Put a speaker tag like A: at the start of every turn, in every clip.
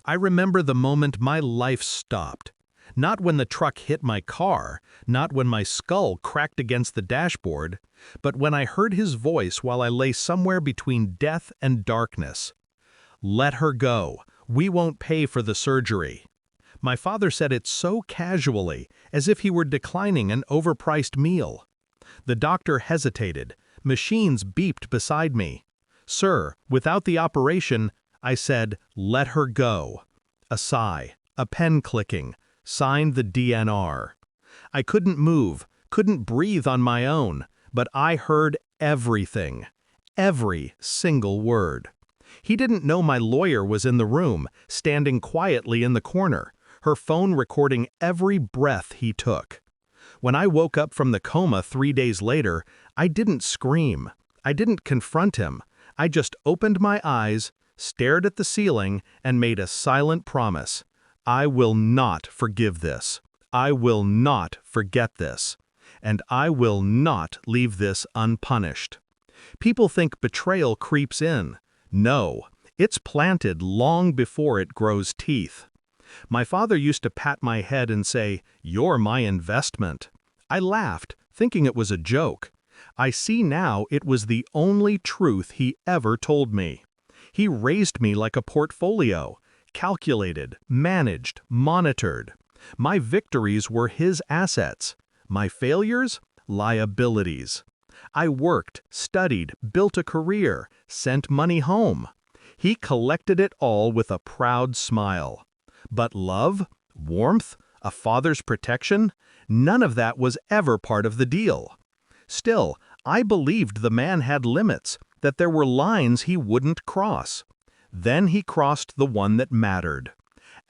A: I remember the moment my life stopped. Not when the truck hit my car, not when my skull cracked against the dashboard, but when I heard his voice while I lay somewhere between death and darkness. "Let her go. We won't pay for the surgery." My father said it so casually, as if he were declining an overpriced meal. The doctor hesitated. Machines beeped beside me. "Sir, without the operation," I said, "let her go." A sigh, a pen clicking, signed the DNR. I couldn't move, couldn't breathe on my own, but I heard everything. Every single word. He didn't know my lawyer was in the room, standing quietly in the corner, her phone recording every breath he took. When I woke up from the coma 3 days later, I didn't scream. I didn't confront him. I just opened my eyes, stared at the ceiling, and made a silent promise. I will not forgive this. I will not forget this. And I will not leave this unpunished. People think betrayal creeps in. No, it's planted long before it grows teeth. My father used to pat my head and say, "You're my investment." I laughed, thinking it was a joke. I see now it was the only truth he ever told me. He raised me like a portfolio, calculated, managed, monitored. My victories were his assets. My failures? Liabilities. I worked, studied, built a career, sent money home. He collected it all with a proud smile. But love, warmth, a father's protection, none of that was ever part of the deal. Still, I believed the man had limits, that there were lines he wouldn't cross. Then he crossed the one that mattered.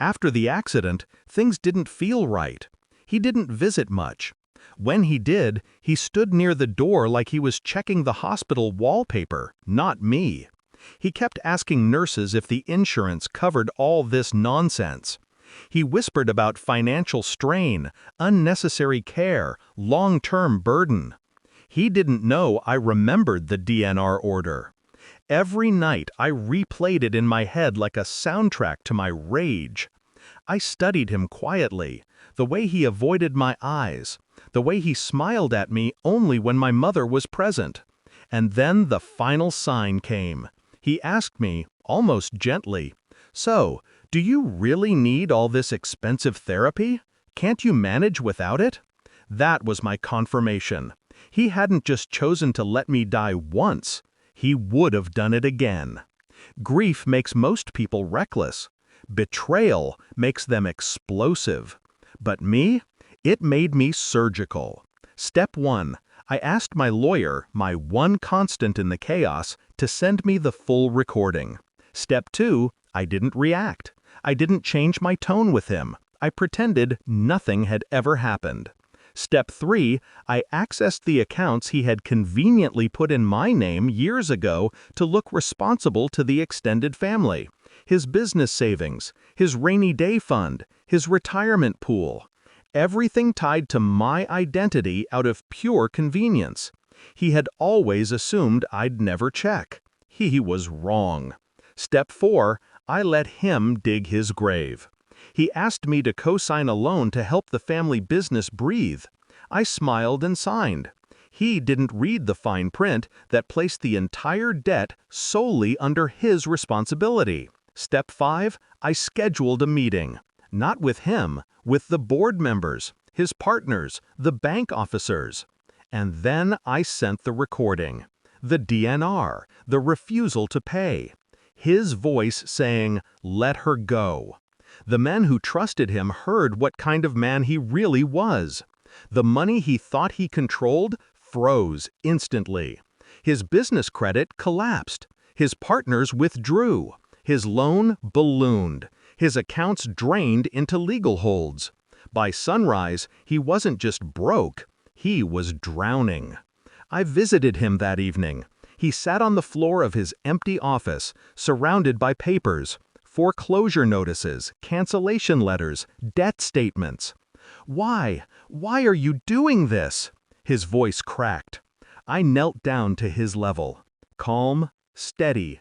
A: After the accident, things didn't feel right. He didn't visit much. When he did, he stood near the door like he was checking the hospital wallpaper, not me. He kept asking nurses if the insurance covered all this nonsense. He whispered about financial strain, unnecessary care, long-term burden. He didn't know I remembered the DNR order. Every night I replayed it in my head like a soundtrack to my rage. I studied him quietly, the way he avoided my eyes, the way he smiled at me only when my mother was present. And then the final sign came. He asked me, almost gently, "So, do you really need all this expensive therapy? Can't you manage without it?" That was my confirmation. He hadn't just chosen to let me die once. He would have done it again. Grief makes most people reckless. Betrayal makes them explosive. But me? It made me surgical. Step 1. I asked my lawyer, my one constant in the chaos, to send me the full recording. Step 2. I didn't react. I didn't change my tone with him. I pretended nothing had ever happened. Step 3. I accessed the accounts he had conveniently put in my name years ago to look responsible to the extended family. His business savings, his rainy day fund, his retirement pool. Everything tied to my identity out of pure convenience. He had always assumed I'd never check. He was wrong. Step 4. I let him dig his grave. He asked me to co-sign a loan to help the family business breathe. I smiled and signed. He didn't read the fine print that placed the entire debt solely under his responsibility. Step 5. I scheduled a meeting. Not with him, with the board members, his partners, the bank officers. And then I sent the recording. The DNR, the refusal to pay. His voice saying, "Let her go." The men who trusted him heard what kind of man he really was. The money he thought he controlled froze instantly. His business credit collapsed. His partners withdrew. His loan ballooned. His accounts drained into legal holds. By sunrise, he wasn't just broke, he was drowning. I visited him that evening. He sat on the floor of his empty office, surrounded by papers, foreclosure notices, cancellation letters, debt statements. "Why? Why are you doing this?" His voice cracked. I knelt down to his level. Calm, steady,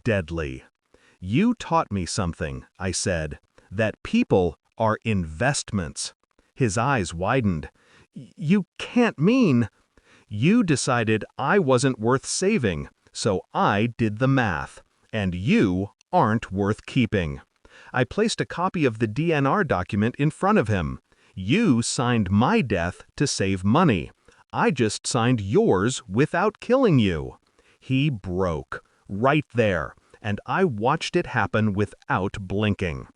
A: deadly. You taught me something, I said, that people are investments. His eyes widened. You can't mean... You decided I wasn't worth saving, so I did the math, and you aren't worth keeping. I placed a copy of the DNR document in front of him. You signed my death to save money. I just signed yours without killing you. He broke, right there, and I watched it happen without blinking.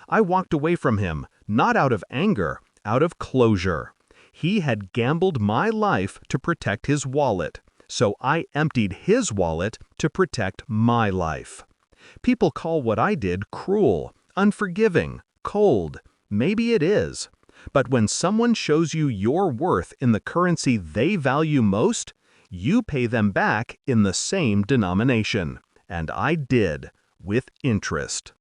A: I walked away from him, not out of anger, out of closure. He had gambled my life to protect his wallet, so I emptied his wallet to protect my life. People call what I did cruel, unforgiving, cold. Maybe it is. But when someone shows you your worth in the currency they value most, you pay them back in the same denomination. And I did, with interest.